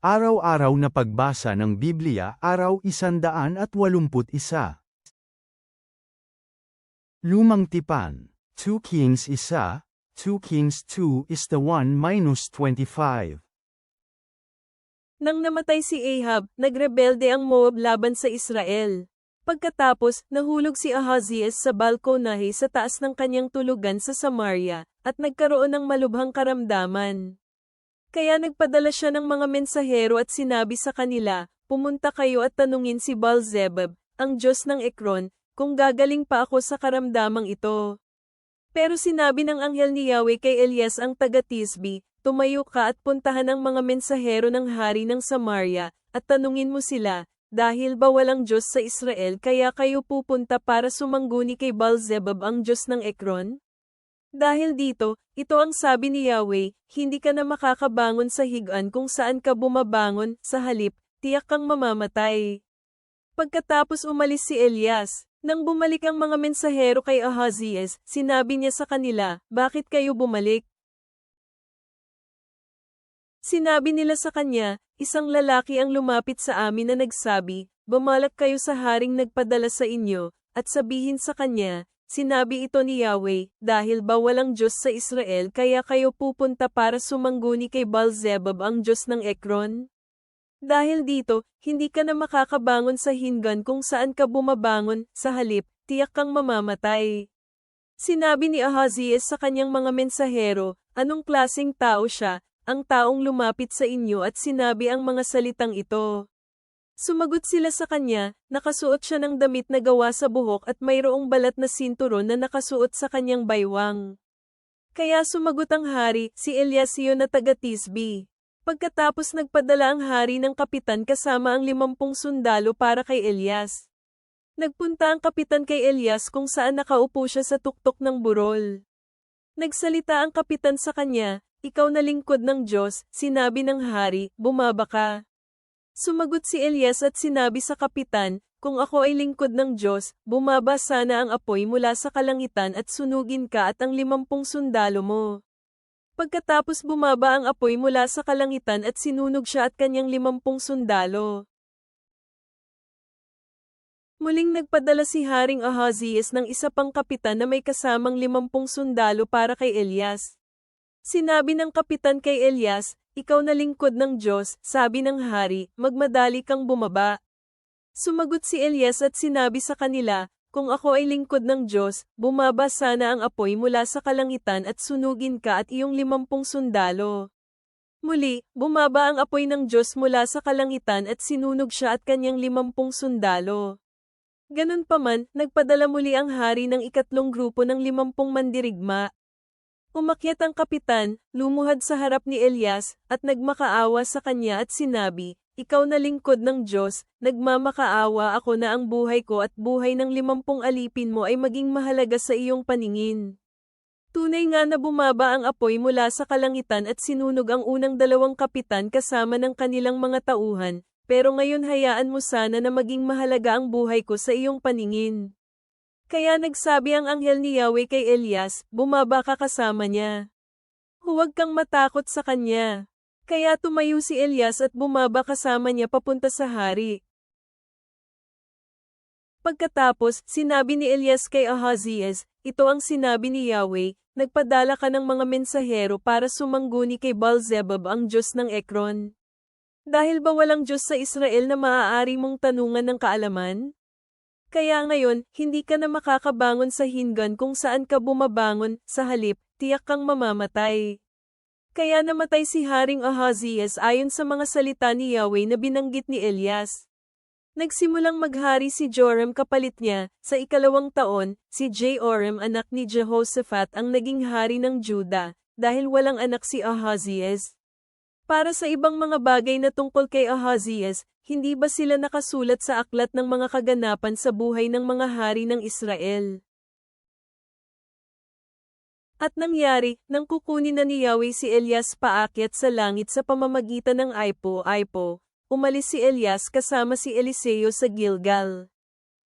Araw-araw na pagbasa ng Biblia, Araw 181. Lumang Tipan, 2 Kings 1, 2 Kings 2 is the 1-25. Nang namatay si Ahab, nagrebelde ang Moab laban sa Israel. Pagkatapos, nahulog si Ahazias sa balkonahe sa taas ng kanyang tulugan sa Samaria, at nagkaroon ng malubhang karamdaman. Kaya nagpadala siya ng mga mensahero at sinabi sa kanila, "Pumunta kayo at tanungin si Baal-zebub, ang Diyos ng Ekron, kung gagaling pa ako sa karamdamang ito." Pero sinabi ng anghel ni Yahweh kay Elias ang taga-Tisbi, "Tumayo ka at puntahan ang mga mensahero ng hari ng Samaria, at tanungin mo sila, dahil ba walang Diyos sa Israel kaya kayo pupunta para sumangguni kay Baal-zebub ang Diyos ng Ekron?" Dahil dito, ito ang sabi ni Yahweh, "Hindi ka na makakabangon sa higaan kung saan ka bumabangon, sa halip, tiyak kang mamamatay." Pagkatapos umalis si Elias, nang bumalik ang mga mensahero kay Ahazias, sinabi niya sa kanila, "Bakit kayo bumalik?" Sinabi nila sa kanya, "Isang lalaki ang lumapit sa amin na nagsabi, bumalak kayo sa haring nagpadala sa inyo, at sabihin sa kanya, sinabi ito ni Yahweh, dahil ba walang Diyos sa Israel kaya kayo pupunta para sumangguni kay Baal-zebub ang Diyos ng Ekron? Dahil dito, hindi ka na makakabangon sa hinggan kung saan ka bumabangon, sa halip, tiyak kang mamamatay." Sinabi ni Ahazias sa kanyang mga mensahero, "Anong klaseng tao siya, ang taong lumapit sa inyo at sinabi ang mga salitang ito?" Sumagot sila sa kanya, "Nakasuot siya ng damit na gawa sa buhok at mayroong balat na sinturon na nakasuot sa kanyang baywang." Kaya sumagot ang hari, "Si Elias iyon na taga-Tisbi." Pagkatapos nagpadala ang hari ng kapitan kasama ang 50 sundalo para kay Elias. Nagpunta ang kapitan kay Elias kung saan nakaupo siya sa tuktok ng burol. Nagsalita ang kapitan sa kanya, "Ikaw na lingkod ng Diyos," sinabi ng hari, "Bumaba ka." Sumagot si Elias at sinabi sa kapitan, "Kung ako ay lingkod ng Diyos, bumaba sana ang apoy mula sa kalangitan at sunugin ka at ang 50 sundalo mo." Pagkatapos bumaba ang apoy mula sa kalangitan at sinunog siya at kanyang 50 sundalo. Muling nagpadala si Haring Ahazias ng isa pang kapitan na may kasamang 50 sundalo para kay Elias. Sinabi ng kapitan kay Elias, "Ikaw na lingkod ng Diyos," sabi ng hari, "Magmadali kang bumaba." Sumagot si Elias at sinabi sa kanila, "Kung ako ay lingkod ng Diyos, bumaba sana ang apoy mula sa kalangitan at sunugin ka at iyong 50 sundalo." Muli, bumaba ang apoy ng Diyos mula sa kalangitan at sinunog siya at kanyang 50 sundalo. Ganun pa man, nagpadala muli ang hari ng ikatlong grupo ng 50 mandirigma. Umakyat ang kapitan, lumuhad sa harap ni Elias, at nagmakaawa sa kanya at sinabi, "Ikaw na lingkod ng Diyos, nagmamakaawa ako na ang buhay ko at buhay ng 50 alipin mo ay maging mahalaga sa iyong paningin." Tunay nga na bumaba ang apoy mula sa kalangitan at sinunog ang unang 2 kapitan kasama ng kanilang mga tauhan, pero ngayon hayaan mo sana na maging mahalaga ang buhay ko sa iyong paningin. Kaya nagsabi ang anghel ni Yahweh kay Elias, "Bumaba ka kasama niya. Huwag kang matakot sa kanya." Kaya tumayo si Elias at bumaba kasama niya papunta sa hari. Pagkatapos, sinabi ni Elias kay Ahazias, "Ito ang sinabi ni Yahweh, nagpadala ka ng mga mensahero para sumangguni kay Baal-zebub ang Diyos ng Ekron. Dahil ba walang Diyos sa Israel na maaari mong tanungan ng kaalaman? Kaya ngayon, hindi ka na makakabangon sa hinggan kung saan ka bumabangon, sa halip, tiyak kang mamamatay." Kaya namatay si Haring Ahazias ayon sa mga salita ni Yahweh na binanggit ni Elias. Nagsimulang maghari si Joram kapalit niya, sa 2 taon, si Joram anak ni Jehoshaphat ang naging hari ng Juda, dahil walang anak si Ahazias. Para sa ibang mga bagay na tungkol kay Ahazias, hindi ba sila nakasulat sa aklat ng mga kaganapan sa buhay ng mga hari ng Israel? At nangyari, nang kukunin na ni Yahweh si Elias paakyat sa langit sa pamamagitan ng Aipo, umalis si Elias kasama si Eliseo sa Gilgal.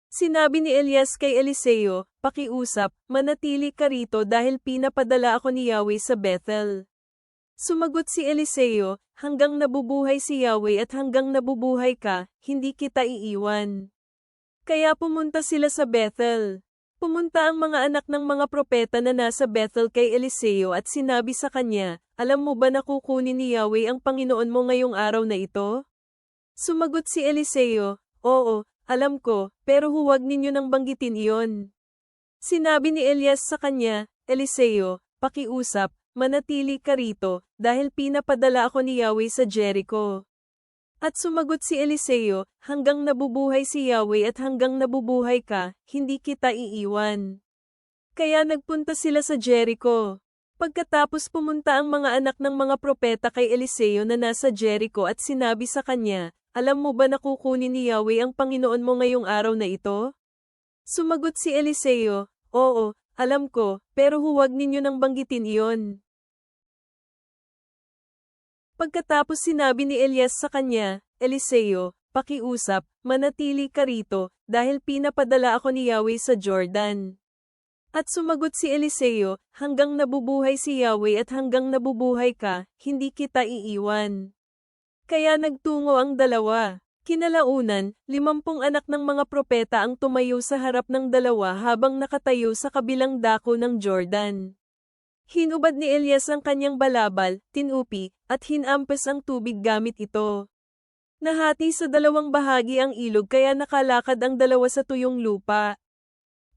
Sinabi ni Elias kay Eliseo, "Pakiusap, manatili ka rito dahil pinapadala ako ni Yahweh sa Bethel." Sumagot si Eliseo, hanggang nabubuhay si Yahweh at hanggang nabubuhay ka, hindi kita iiwan. Kaya pumunta sila sa Bethel. Pumunta ang mga anak ng mga propeta na nasa Bethel kay Eliseo at sinabi sa kanya, alam mo ba na kukunin ni Yahweh ang Panginoon mo ngayong araw na ito? Sumagot si Eliseo, oo, alam ko, pero huwag ninyo nang banggitin iyon. Sinabi ni Elias sa kanya, Eliseo, pakiusap, manatili ka rito, dahil pinapadala ako ni Yahweh sa Jericho. At sumagot si Eliseo, hanggang nabubuhay si Yahweh at hanggang nabubuhay ka, hindi kita iiwan. Kaya nagpunta sila sa Jericho. Pagkatapos pumunta ang mga anak ng mga propeta kay Eliseo na nasa Jericho at sinabi sa kanya, alam mo ba na kukunin ni Yahweh ang Panginoon mo ngayong araw na ito? Sumagot si Eliseo, oo, alam ko, pero huwag ninyo nang banggitin iyon. Pagkatapos sinabi ni Elias sa kanya, Eliseo, pakiusap, manatili ka rito, dahil pinapadala ako ni Yahweh sa Jordan. At sumagot si Eliseo, hanggang nabubuhay si Yahweh at hanggang nabubuhay ka, hindi kita iiwan. Kaya nagtungo ang dalawa. Kinalaunan, 50 anak ng mga propeta ang tumayo sa harap ng dalawa habang nakatayo sa kabilang dako ng Jordan. Hinubad ni Elias ang kanyang balabal, tinupi, at hinampas ang tubig gamit ito. Nahati sa dalawang bahagi ang ilog kaya nakalakad ang dalawa sa tuyong lupa.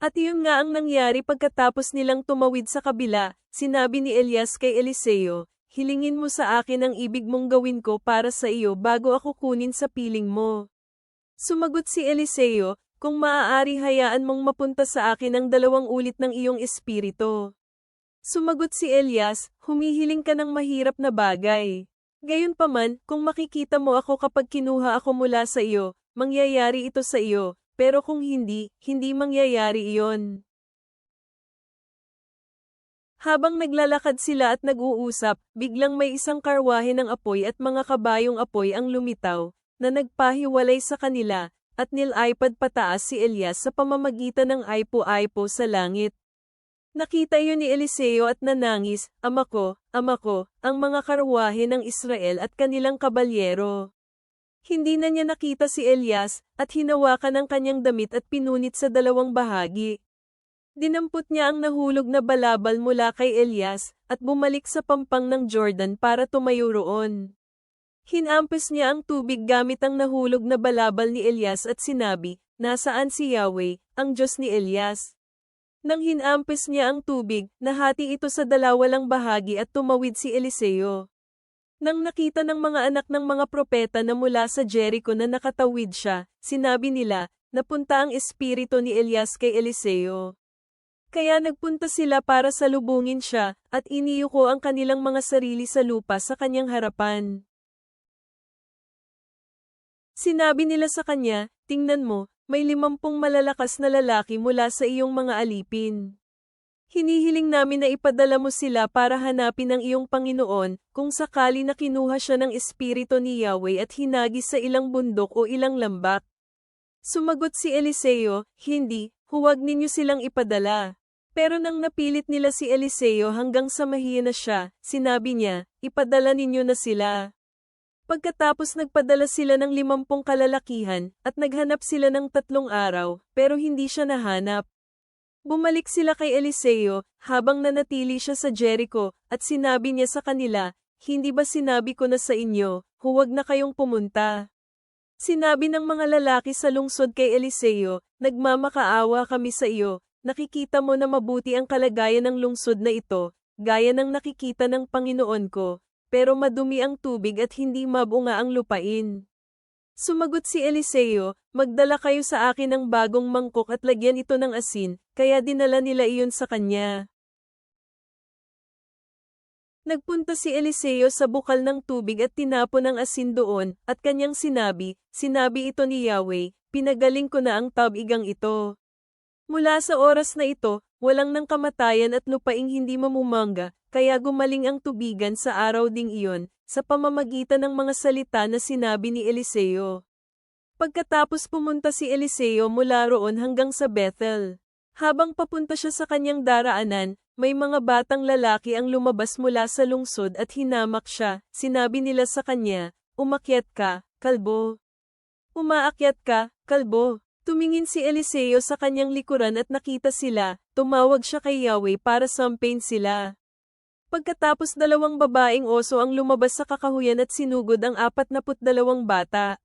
At iyon nga ang nangyari pagkatapos nilang tumawid sa kabila, sinabi ni Elias kay Eliseo, hilingin mo sa akin ang ibig mong gawin ko para sa iyo bago ako kunin sa piling mo. Sumagot si Eliseo, kung maaari hayaan mong mapunta sa akin ang 2 ulit ng iyong espiritu. Sumagot si Elias, humihiling ka ng mahirap na bagay. Gayunpaman, kung makikita mo ako kapag kinuha ako mula sa iyo, mangyayari ito sa iyo. Pero kung hindi, hindi mangyayari iyon. Habang naglalakad sila at nag-uusap, biglang may isang karwahe ng apoy at mga kabayong apoy ang lumitaw, na nagpahiwalay sa kanila, at nilipad pataas si Elias sa pamamagitan ng aypo-aypo sa langit. Nakita iyon ni Eliseo at nanangis, ama ko, ang mga karwahe ng Israel at kanilang kabalyero. Hindi na niya nakita si Elias, at hinawakan ang kanyang damit at pinunit sa 2 bahagi. Dinampot niya ang nahulog na balabal mula kay Elias, at bumalik sa pampang ng Jordan para tumayo roon. Hinampas niya ang tubig gamit ang nahulog na balabal ni Elias at sinabi, nasaan si Yahweh, ang Diyos ni Elias? Nang hinampas niya ang tubig, nahati ito sa 2 bahagi at tumawid si Eliseo. Nang nakita ng mga anak ng mga propeta na mula sa Jericho na nakatawid siya, sinabi nila, napunta ang espiritu ni Elias kay Eliseo. Kaya nagpunta sila para salubungin siya, at iniyuko ang kanilang mga sarili sa lupa sa kanyang harapan. Sinabi nila sa kanya, tingnan mo, may 50 malalakas na lalaki mula sa iyong mga alipin. Hinihiling namin na ipadala mo sila para hanapin ang iyong Panginoon, kung sakali na kinuha siya ng espiritu ni Yahweh at hinagis sa ilang bundok o ilang lambak. Sumagot si Eliseo, hindi, huwag ninyo silang ipadala. Pero nang napilit nila si Eliseo hanggang sa mahina siya, sinabi niya, ipadala ninyo na sila. Pagkatapos nagpadala sila ng 50 kalalakihan, at naghanap sila ng 3 araw, pero hindi siya nahanap. Bumalik sila kay Eliseo, habang nanatili siya sa Jericho, at sinabi niya sa kanila, hindi ba sinabi ko na sa inyo, huwag na kayong pumunta? Sinabi ng mga lalaki sa lungsod kay Eliseo, nagmamakaawa kami sa iyo, nakikita mo na mabuti ang kalagayan ng lungsod na ito, gaya ng nakikita ng Panginoon ko, pero madumi ang tubig at hindi mabunga ang lupain. Sumagot si Eliseo, magdala kayo sa akin ng bagong mangkok at lagyan ito ng asin, kaya dinala nila iyon sa kanya. Nagpunta si Eliseo sa bukal ng tubig at tinapon ang asin doon, at kanyang sinabi ito ni Yahweh, pinagaling ko na ang tabigang ito. Mula sa oras na ito, walang nang kamatayan at lupaing hindi mamumangga, kaya gumaling ang tubigan sa araw ding iyon, sa pamamagitan ng mga salita na sinabi ni Eliseo. Pagkatapos pumunta si Eliseo mula roon hanggang sa Bethel. Habang papunta siya sa kanyang daraanan, may mga batang lalaki ang lumabas mula sa lungsod at hinamak siya. Sinabi nila sa kanya, umakyat ka, kalbo. Umaakyat ka, kalbo. Tumingin si Eliseo sa kanyang likuran at nakita sila, tumawag siya kay Yahweh para sampain sila. Pagkatapos 2 babaeng oso ang lumabas sa kakahuyan at sinugod ang 42 bata.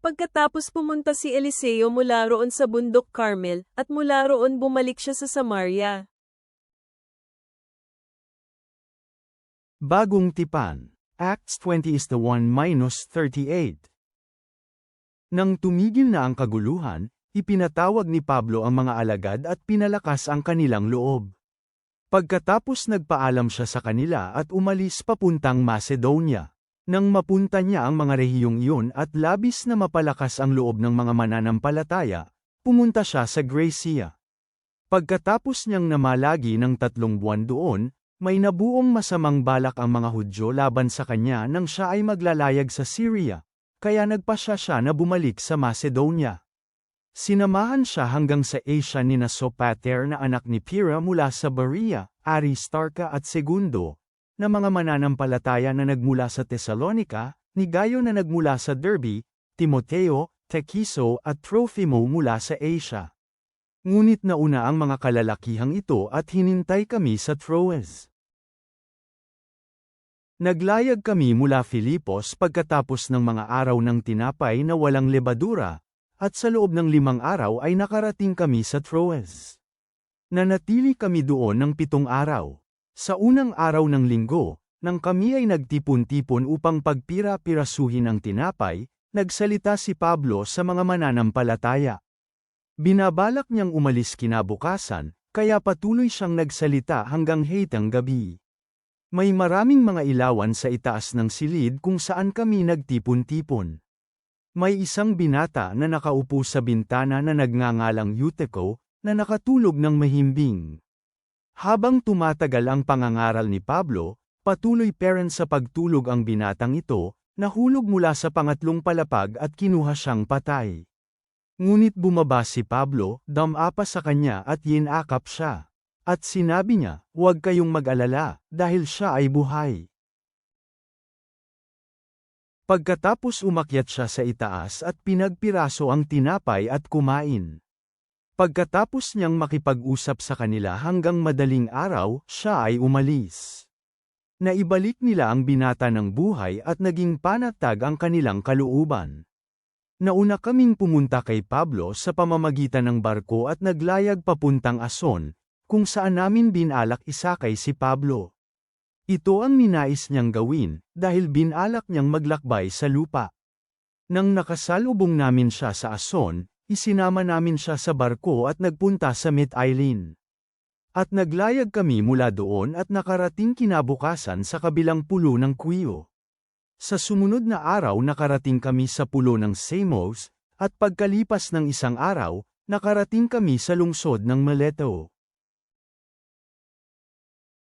Pagkatapos pumunta si Eliseo mula roon sa bundok Carmel, at mula roon bumalik siya sa Samaria. Bagong tipan. Acts 20:1-38. Nang tumigil na ang kaguluhan, ipinatawag ni Pablo ang mga alagad at pinalakas ang kanilang loob. Pagkatapos nagpaalam siya sa kanila at umalis papuntang Macedonia. Nang mapunta niya ang mga rehiyong iyon at labis na mapalakas ang loob ng mga mananampalataya, pumunta siya sa Gracia. Pagkatapos niyang namalagi ng 3 buwan doon, may nabuong masamang balak ang mga Hudyo laban sa kanya nang siya ay maglalayag sa Syria, kaya nagpasya siya na bumalik sa Macedonia. Sinamahan siya hanggang sa Asia ni Sopater na anak ni Pyrrha mula sa Berea, Aristarca at Segundo, na mga mananampalataya na nagmula sa Thessalonica, ni Gayo na nagmula sa Derbe, Timoteo, Tychicus at Trophimus mula sa Asia. Ngunit nauna ang mga kalalakihang ito at hinintay kami sa Troas. Naglayag kami mula Filipos pagkatapos ng mga araw ng tinapay na walang lebadura, at sa loob ng 5 araw ay nakarating kami sa Troas. Nanatili kami doon ng 7 araw. Sa unang araw ng linggo, nang kami ay nagtipon-tipon upang pagpira-pirasuhin ang tinapay, nagsalita si Pablo sa mga mananampalataya. Binabalak niyang umalis kinabukasan, kaya patuloy siyang nagsalita hanggang hating gabi. May maraming mga ilawan sa itaas ng silid kung saan kami nagtipon-tipon. May isang binata na nakaupo sa bintana na nagngangalang Eutico, na nakatulog ng mahimbing. Habang tumatagal ang pangangaral ni Pablo, patuloy parent sa pagtulog ang binatang ito, nahulog mula sa pangatlong palapag at kinuha siyang patay. Ngunit bumaba si Pablo, damapa sa kanya at yinakap siya. At sinabi niya, huwag kayong mag-alala, dahil siya ay buhay. Pagkatapos umakyat siya sa itaas at pinagpiraso ang tinapay at kumain. Pagkatapos niyang makipag-usap sa kanila hanggang madaling araw, siya ay umalis. Naibalik nila ang binata ng buhay at naging panatag ang kanilang kalooban. Nauna kaming pumunta kay Pablo sa pamamagitan ng barko at naglayag papuntang Ason, kung saan namin binalak isakay si Pablo. Ito ang ninais niyang gawin, dahil binalak niyang maglakbay sa lupa. Nang nakasalubong namin siya sa Ason, isinama namin siya sa barko at nagpunta sa Mytilene. At naglayag kami mula doon at nakarating kinabukasan sa kabilang pulo ng Quio. Sa sumunod na araw nakarating kami sa pulo ng Samos, at pagkalipas ng 1 araw, nakarating kami sa lungsod ng Mileto.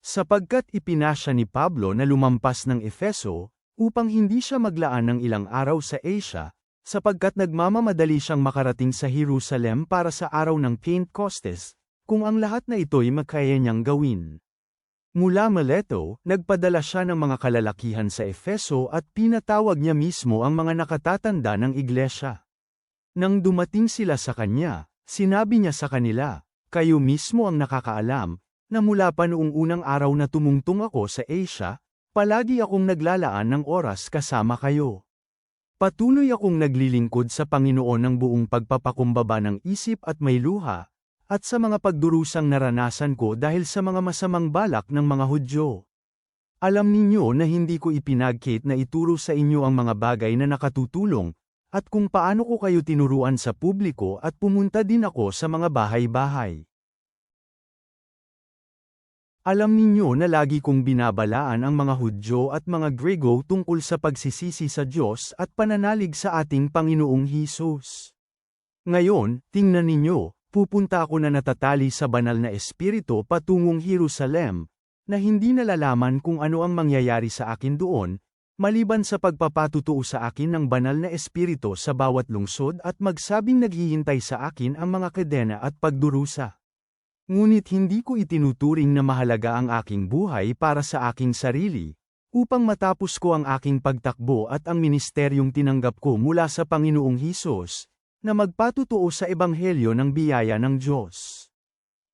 Sapagkat ipinasya ni Pablo na lumampas ng Efeso, upang hindi siya maglaan ng ilang araw sa Asia, sapagkat nagmamamadali siyang makarating sa Jerusalem para sa araw ng Pentecostes, kung ang lahat na ito'y makaya niyang gawin. Mula Mileto, nagpadala siya ng mga kalalakihan sa Efeso at pinatawag niya mismo ang mga nakatatanda ng iglesia. Nang dumating sila sa kanya, sinabi niya sa kanila, kayo mismo ang nakakaalam, na mula pa noong unang araw na tumungtong ako sa Asia, palagi akong naglalaan ng oras kasama kayo. Patuloy akong naglilingkod sa Panginoon ng buong pagpapakumbaba ng isip at may luha, at sa mga pagdurusang naranasan ko dahil sa mga masamang balak ng mga Hudyo. Alam ninyo na hindi ko ipinagkait na ituro sa inyo ang mga bagay na nakatutulong, at kung paano ko kayo tinuruan sa publiko at pumunta din ako sa mga bahay-bahay. Alam ninyo na lagi kong binabalaan ang mga Hudyo at mga Grego tungkol sa pagsisisi sa Diyos at pananalig sa ating Panginoong Hesus. Ngayon, tingnan ninyo, pupunta ako na natatali sa banal na espiritu patungong Jerusalem, na hindi nalalaman kung ano ang mangyayari sa akin doon, maliban sa pagpapatutuo sa akin ng banal na espiritu sa bawat lungsod at magsabing naghihintay sa akin ang mga kadena at pagdurusa. Ngunit hindi ko itinuturing na mahalaga ang aking buhay para sa aking sarili, upang matapos ko ang aking pagtakbo at ang ministeryong tinanggap ko mula sa Panginoong Hesus, na magpatutuo sa ebanghelyo ng biyaya ng Diyos.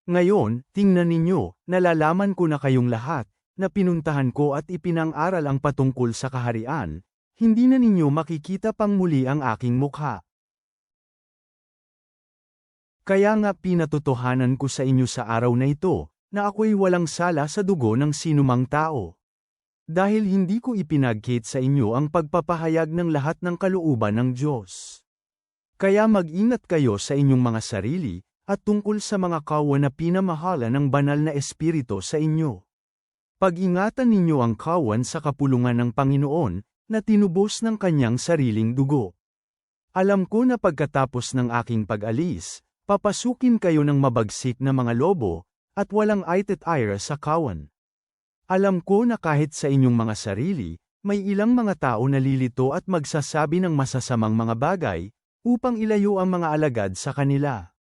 Ngayon, tingnan ninyo, nalalaman ko na kayong lahat, na pinuntahan ko at ipinang-aral ang patungkol sa kaharian, hindi na ninyo makikita pang muli ang aking mukha. Kaya nga pinatotohanan ko sa inyo sa araw na ito, na ako'y walang sala sa dugo ng sinumang tao. Dahil hindi ko ipinagkit sa inyo ang pagpapahayag ng lahat ng kalooban ng Diyos. Kaya mag-ingat kayo sa inyong mga sarili, at tungkol sa mga kawan na pinamahala ng banal na espiritu sa inyo. Pag-ingatan ninyo ang kawan sa kapulungan ng Panginoon, na tinubos ng kanyang sariling dugo. Alam ko na pagkatapos ng aking pag-alis, papasukin kayo ng mabagsik na mga lobo, at walang aitet-ira sa kawan. Alam ko na kahit sa inyong mga sarili, may ilang mga tao na lilito at magsasabi ng masasamang mga bagay, upang ilayo ang mga alagad sa kanila.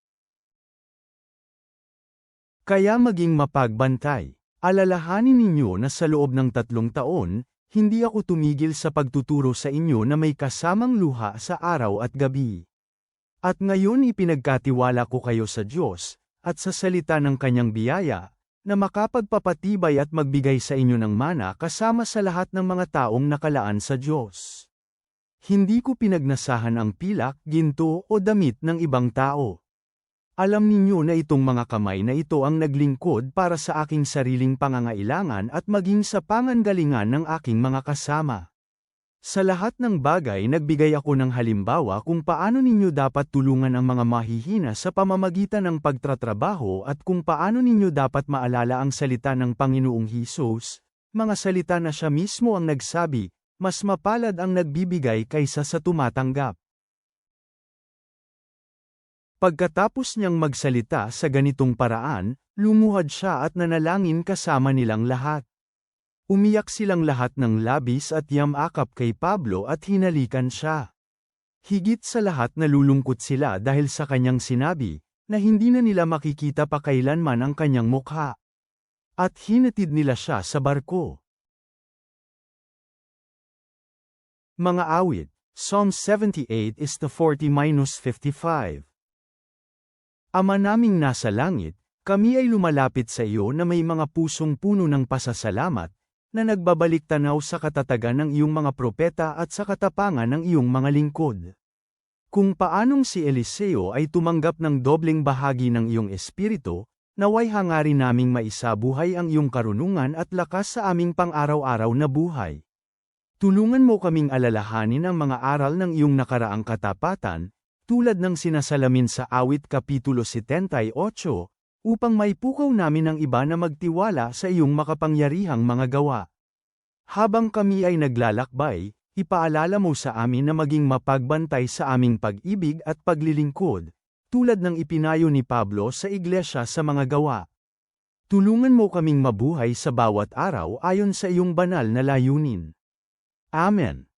Kaya maging mapagbantay. Alalahanin ninyo na sa loob ng 3 taon, hindi ako tumigil sa pagtuturo sa inyo na may kasamang luha sa araw at gabi. At ngayon ipinagkatiwala ko kayo sa Diyos, at sa salita ng kanyang biyaya, na makapagpapatibay at magbigay sa inyo ng mana kasama sa lahat ng mga taong nakalaan sa Diyos. Hindi ko pinagnasahan ang pilak, ginto o damit ng ibang tao. Alam ninyo na itong mga kamay na ito ang naglingkod para sa aking sariling pangangailangan at maging sa pangangalingan ng aking mga kasama. Sa lahat ng bagay nagbigay ako ng halimbawa kung paano ninyo dapat tulungan ang mga mahihina sa pamamagitan ng pagtatrabaho at kung paano ninyo dapat maalala ang salita ng Panginoong Hesus, mga salita na siya mismo ang nagsabi, mas mapalad ang nagbibigay kaysa sa tumatanggap. Pagkatapos niyang magsalita sa ganitong paraan, lumuhad siya at nanalangin kasama nilang lahat. Umiyak silang lahat ng labis at yamakap kay Pablo at hinalikan siya. Higit sa lahat nalulungkot sila dahil sa kanyang sinabi, na hindi na nila makikita pa kailanman ang kanyang mukha. At hinatid nila siya sa barko. Mga awit, Psalm 78 is the 40-55. Ama naming nasa langit, kami ay lumalapit sa iyo na may mga pusong puno ng pasasalamat, na nagbabalik tanaw sa katatagan ng iyong mga propeta at sa katapangan ng iyong mga lingkod. Kung paanong si Eliseo ay tumanggap ng dobleng bahagi ng iyong espiritu, naway hangarin naming maisabuhay ang iyong karunungan at lakas sa aming pang-araw-araw na buhay. Tulungan mo kaming alalahanin ang mga aral ng iyong nakaraang katapatan, tulad ng sinasalamin sa Awit Kapitulo 78, upang maipukaw namin ang iba na magtiwala sa iyong makapangyarihang mga gawa. Habang kami ay naglalakbay, ipaalala mo sa amin na maging mapagbantay sa aming pag-ibig at paglilingkod, tulad ng ipinayo ni Pablo sa iglesia sa mga gawa. Tulungan mo kaming mabuhay sa bawat araw ayon sa iyong banal na layunin. Amen.